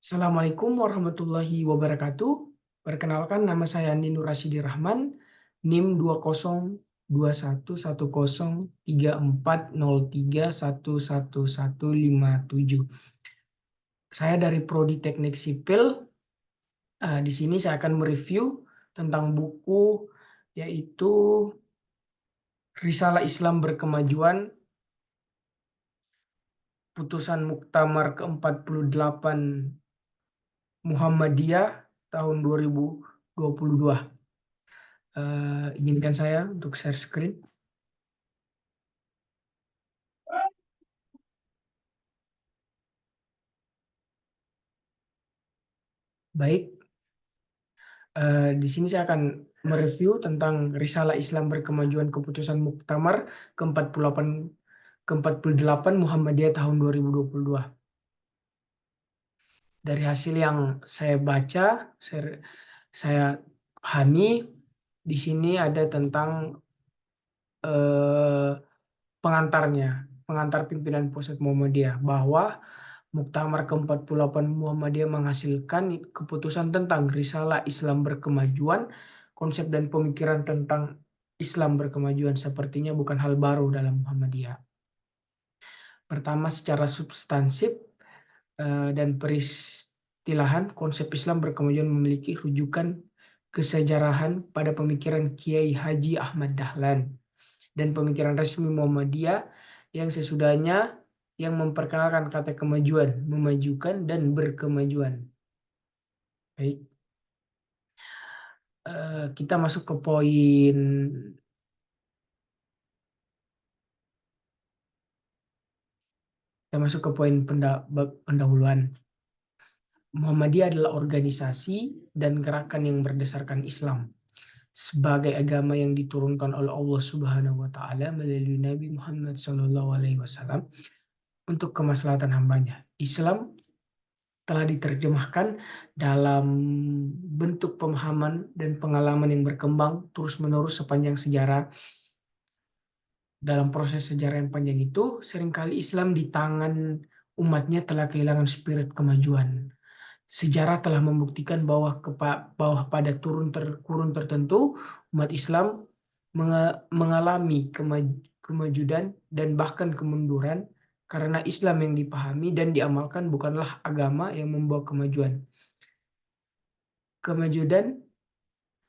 Assalamualaikum warahmatullahi wabarakatuh. Perkenalkan, nama saya Andi Nur Rasyidi Rahman, NIM 2021013403111157. Saya dari Prodi Teknik Sipil. Di sini saya akan mereview tentang buku yaitu Risalah Islam Berkemajuan, Putusan Muktamar ke-48 Muhammadiyah tahun 2022. Izinkan saya untuk share screen. Baik, di sini saya akan mereview tentang Risalah Islam Berkemajuan Keputusan Muktamar ke-48 Muhammadiyah tahun 2022. Dari hasil yang saya baca, saya pahami, di sini ada tentang pengantar pimpinan Pusat Muhammadiyah bahwa Muktamar ke-48 Muhammadiyah menghasilkan keputusan tentang Risalah Islam Berkemajuan, konsep dan pemikiran tentang Islam berkemajuan sepertinya bukan hal baru dalam Muhammadiyah. Pertama, secara substansif dan peristilahan, konsep Islam berkemajuan memiliki rujukan kesejarahan pada pemikiran Kiai Haji Ahmad Dahlan dan pemikiran resmi Muhammadiyah yang sesudahnya yang memperkenalkan kata kemajuan, memajukan, dan berkemajuan. Baik, kita masuk ke poin pendahuluan. Muhammadiyah adalah organisasi dan gerakan yang berdasarkan Islam sebagai agama yang diturunkan oleh Allah Subhanahu wa taala melalui Nabi Muhammad SAW untuk kemaslahatan hambanya. Islam telah diterjemahkan dalam bentuk pemahaman dan pengalaman yang berkembang terus-menerus sepanjang sejarah. Dalam proses sejarah yang panjang itu, seringkali Islam di tangan umatnya telah kehilangan spirit kemajuan. Sejarah telah membuktikan bahwa pada kurun tertentu, umat Islam mengalami kemajuan dan bahkan kemunduran karena Islam yang dipahami dan diamalkan bukanlah agama yang membawa kemajuan. Kemajuan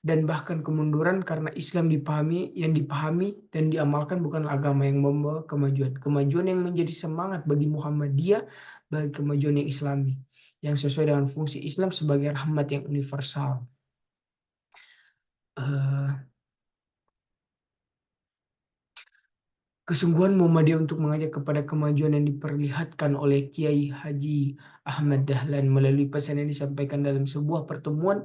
dan bahkan kemunduran karena Islam yang dipahami dan diamalkan bukanlah agama yang membawa kemajuan. Kemajuan yang menjadi semangat bagi Muhammadiyah, bagi kemajuan yang Islami, yang sesuai dengan fungsi Islam sebagai rahmat yang universal. Kesungguhan Muhammadiyah untuk mengajak kepada kemajuan yang diperlihatkan oleh Kiai Haji Ahmad Dahlan melalui pesan yang disampaikan dalam sebuah pertemuan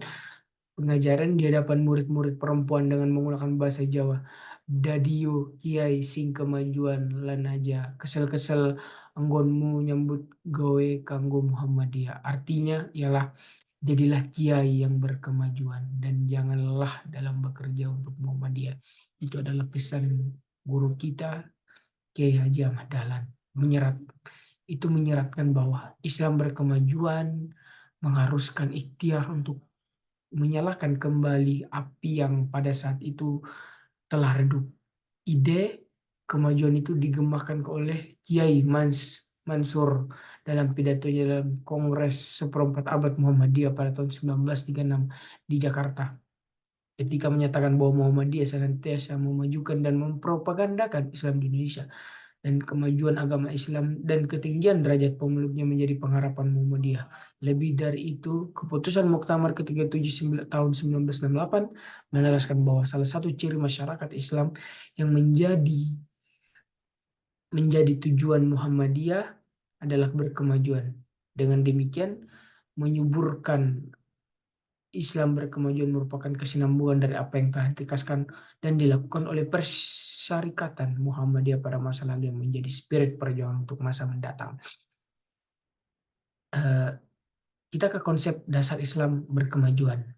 pengajaran di hadapan murid-murid perempuan dengan menggunakan bahasa Jawa. Dadio Kiai sing kemajuan lan aja kesel-kesel anggonmu nyambut gawe kanggo Muhammadiyah. Artinya ialah jadilah kiai yang berkemajuan dan janganlah dalam bekerja untuk Muhammadiyah. Itu adalah pesan guru kita Kiai Haji Ahmad Dahlan. Itu menyeratkan bahwa Islam berkemajuan mengharuskan ikhtiar untuk menyalakan kembali api yang pada saat itu telah redup. Ide kemajuan itu digembangkan oleh Kiai Mansur dalam pidatonya dalam Kongres Seperempat Abad Muhammadiyah pada tahun 1936 di Jakarta. Ketika menyatakan bahwa Muhammadiyah senantiasa memajukan dan mempropagandakan Islam di Indonesia dan kemajuan agama Islam dan ketinggian derajat pemeluknya menjadi pengharapan Muhammadiyah. Lebih dari itu, keputusan Muktamar ke-37 tahun 1968 menegaskan bahwa salah satu ciri masyarakat Islam yang menjadi tujuan Muhammadiyah adalah berkemajuan. Dengan demikian, menyuburkan Islam berkemajuan merupakan kesinambungan dari apa yang telah ditegaskan dan dilakukan oleh Persyarikatan Muhammadiyah pada masa lalu yang menjadi spirit perjuangan untuk masa mendatang. Kita ke konsep dasar Islam berkemajuan.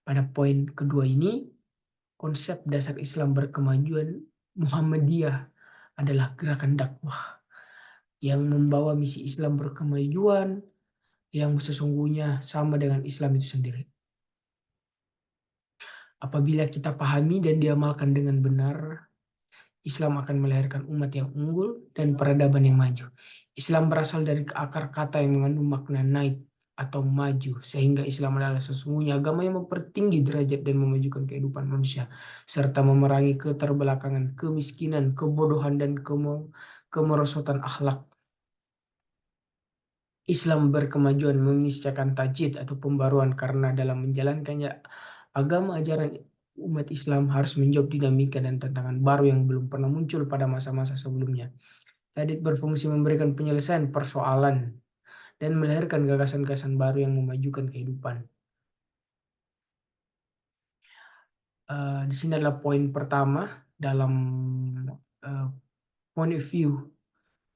Pada poin kedua ini, konsep dasar Islam berkemajuan Muhammadiyah adalah gerakan dakwah yang membawa misi Islam berkemajuan yang sesungguhnya sama dengan Islam itu sendiri. Apabila kita pahami dan diamalkan dengan benar, Islam akan melahirkan umat yang unggul dan peradaban yang maju. Islam berasal dari akar kata yang mengandung makna naik atau maju, sehingga Islam adalah sesungguhnya agama yang mempertinggi derajat dan memajukan kehidupan manusia, serta memerangi keterbelakangan, kemiskinan, kebodohan, dan kemerosotan akhlak. Islam berkemajuan meniscakan tajdid atau pembaruan karena dalam menjalankannya agama ajaran umat Islam harus menjawab dinamika dan tantangan baru yang belum pernah muncul pada masa-masa sebelumnya. Tajdid berfungsi memberikan penyelesaian persoalan dan melahirkan gagasan-gagasan baru yang memajukan kehidupan. Di sini adalah poin pertama dalam uh, point of view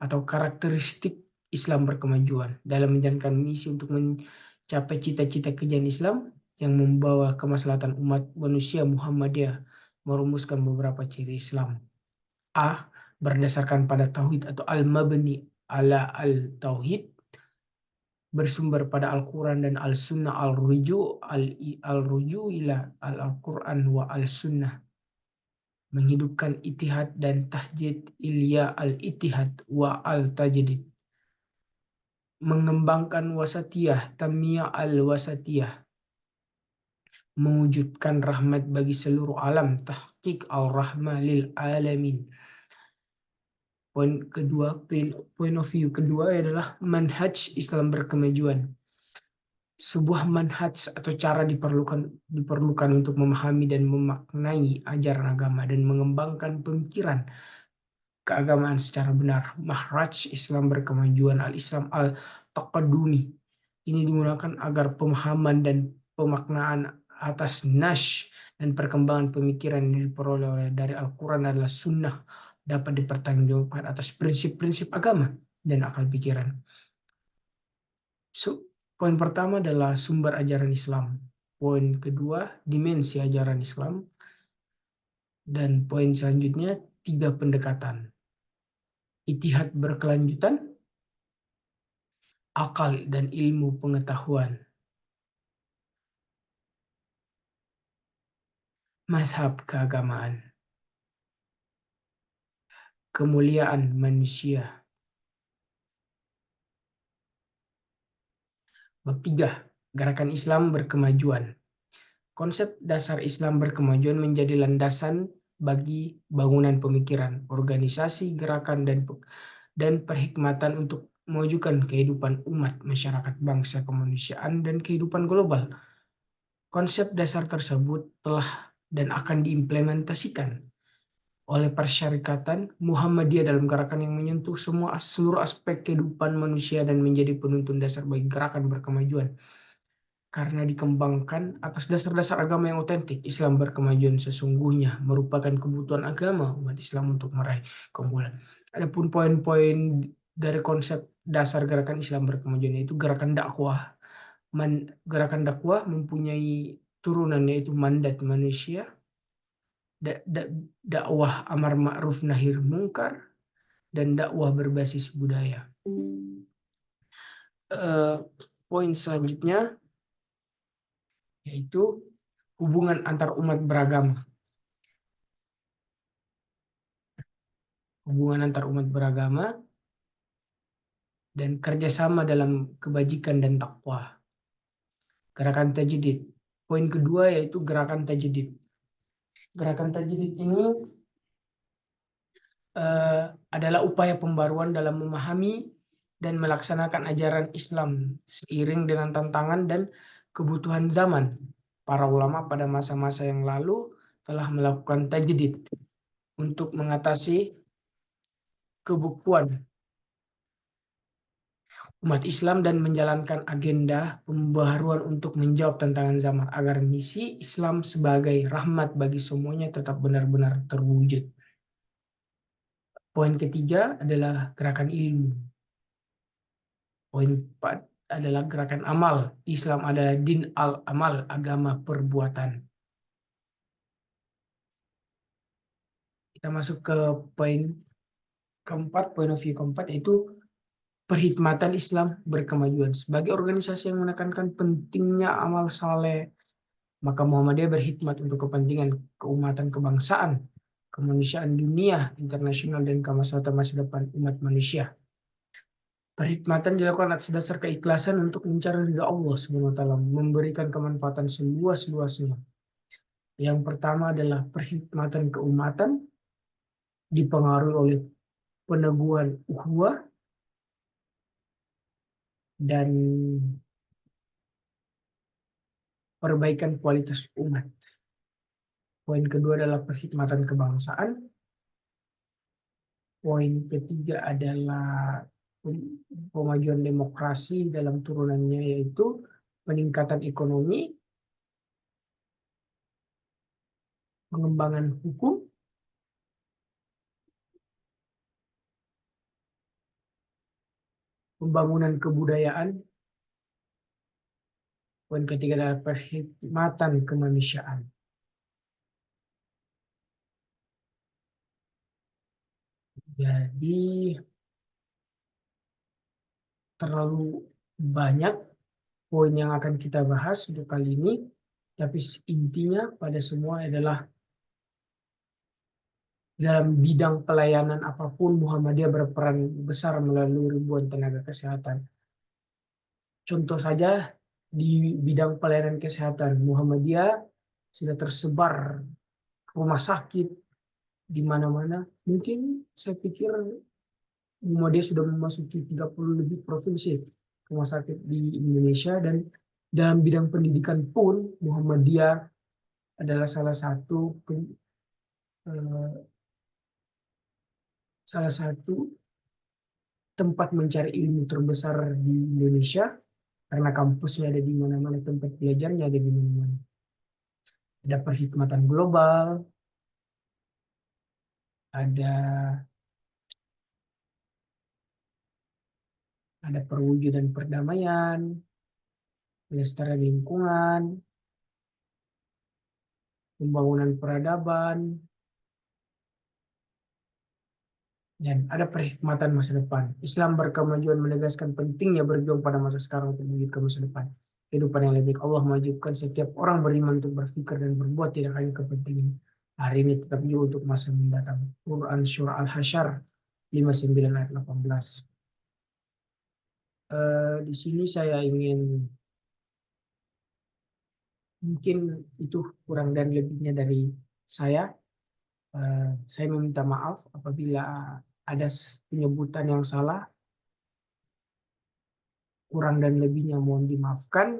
atau karakteristik Islam berkemajuan dalam menjalankan misi untuk mencapai cita-cita kejayaan Islam yang membawa kemaslahatan umat manusia. Muhammadiyah merumuskan beberapa ciri Islam. A. Berdasarkan pada tauhid atau al-mabni ala al-tauhid, bersumber pada Al-Quran dan Al-Sunnah, al-ruju ila al-Quran wa al-Sunnah, menghidupkan itihad dan tajdid ilya al-itihad wa al-tajdid, mengembangkan wasatiyah tamiyah al-wasatiyah, mewujudkan rahmat bagi seluruh alam, tahqiq al-rahmah lil alamin. Poin kedua, point of view kedua adalah manhaj Islam berkemajuan. Sebuah manhaj atau cara diperlukan untuk memahami dan memaknai ajaran agama dan mengembangkan pemikiran keagamaan secara benar. Mahraj Islam berkemajuan al-Islam al-Taqadumi ini digunakan agar pemahaman dan pemaknaan atas nash dan perkembangan pemikiran yang diperoleh dari Al-Quran adalah sunnah dapat dipertanggungjawabkan atas prinsip-prinsip agama dan akal pikiran. Poin pertama adalah sumber ajaran Islam. Poin kedua, dimensi ajaran Islam. Dan poin selanjutnya, 3 pendekatan. Itihad berkelanjutan, akal dan ilmu pengetahuan. Mazhab keagamaan. Kemuliaan manusia. Bab 3. Gerakan Islam berkemajuan. Konsep dasar Islam berkemajuan menjadi landasan bagi bangunan pemikiran, organisasi, gerakan, dan perhikmatan untuk memajukan kehidupan umat, masyarakat, bangsa, kemanusiaan, dan kehidupan global. Konsep dasar tersebut telah dan akan diimplementasikan oleh Persyarikatan Muhammadiyah dalam gerakan yang menyentuh seluruh aspek kehidupan manusia dan menjadi penuntun dasar bagi gerakan berkemajuan. Karena dikembangkan atas dasar-dasar agama yang otentik, Islam berkemajuan sesungguhnya merupakan kebutuhan agama umat Islam untuk meraih keunggulan. Adapun poin-poin dari konsep dasar gerakan Islam berkemajuan yaitu gerakan dakwah. Gerakan dakwah mempunyai turunan yaitu mandat manusia, dakwah amar ma'ruf nahi mungkar, dan dakwah berbasis budaya. Poin selanjutnya yaitu hubungan antar umat beragama. Hubungan antar umat beragama dan kerjasama dalam kebajikan dan takwa. Gerakan tajdid. Poin kedua yaitu gerakan tajdid. Gerakan tajdid ini adalah upaya pembaruan dalam memahami dan melaksanakan ajaran Islam seiring dengan tantangan dan kebutuhan zaman. Para ulama pada masa-masa yang lalu telah melakukan tajdid untuk mengatasi kebukuan umat Islam dan menjalankan agenda pembaharuan untuk menjawab tantangan zaman agar misi Islam sebagai rahmat bagi semuanya tetap benar-benar terwujud. Poin ketiga adalah gerakan ilmu. Poin 4 adalah gerakan amal. Islam adalah din al-amal, agama perbuatan. Kita masuk ke poin keempat, point of view keempat, yaitu perkhidmatan Islam berkemajuan. Sebagai organisasi yang menekankan pentingnya amal saleh, maka Muhammadiyah berkhidmat untuk kepentingan keumatan kebangsaan, kemanusiaan dunia, internasional, dan kemaslahatan masa depan umat manusia. Perkhidmatan dilakukan atas dasar keikhlasan untuk mencari ridha Allah Subhanahu wa taala, memberikan kemanfaatan seluas-luasnya. Yang pertama adalah perkhidmatan keumatan dipengaruhi oleh peneguhan ukhuwah dan perbaikan kualitas umat. Poin kedua adalah perkhidmatan kebangsaan. Poin ketiga adalah pemajuan demokrasi dalam turunannya, yaitu peningkatan ekonomi, pengembangan hukum, pembangunan kebudayaan. Poin ketiga adalah perkhidmatan kemanusiaan. Jadi terlalu banyak poin yang akan kita bahas untuk kali ini, tapi intinya pada semua adalah dalam bidang pelayanan apapun Muhammadiyah berperan besar melalui ribuan tenaga kesehatan. Contoh saja di bidang pelayanan kesehatan, Muhammadiyah sudah tersebar rumah sakit di mana-mana. Mungkin saya pikir Muhammadiyah sudah memasuki 30 lebih provinsi rumah sakit di Indonesia, dan dalam bidang pendidikan pun Muhammadiyah adalah eh, salah satu tempat mencari ilmu terbesar di Indonesia, karena kampusnya ada di mana-mana, tempat belajarnya ada di mana-mana. Ada perkhidmatan global, ada perwujudan perdamaian, pelestarian lingkungan, pembangunan peradaban, dan ada perkhidmatan masa depan. Islam berkemajuan menegaskan pentingnya berjuang pada masa sekarang untuk mewujudkan masa depan. Kehidupan yang lebih baik. Allah mewajibkan setiap orang beriman untuk berpikir dan berbuat tidak hanya kepentingan hari ini, tetap juga untuk masa mendatang. Quran Surah Al-Hasyr 59 ayat 18. Di sini saya ingin, mungkin itu kurang dan lebihnya dari saya. Saya meminta maaf apabila ada penyebutan yang salah. Kurang dan lebihnya mohon dimaafkan.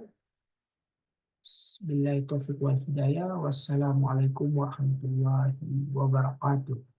Billahi taufiq wal hidayah. Wassalamualaikum warahmatullahi wabarakatuh.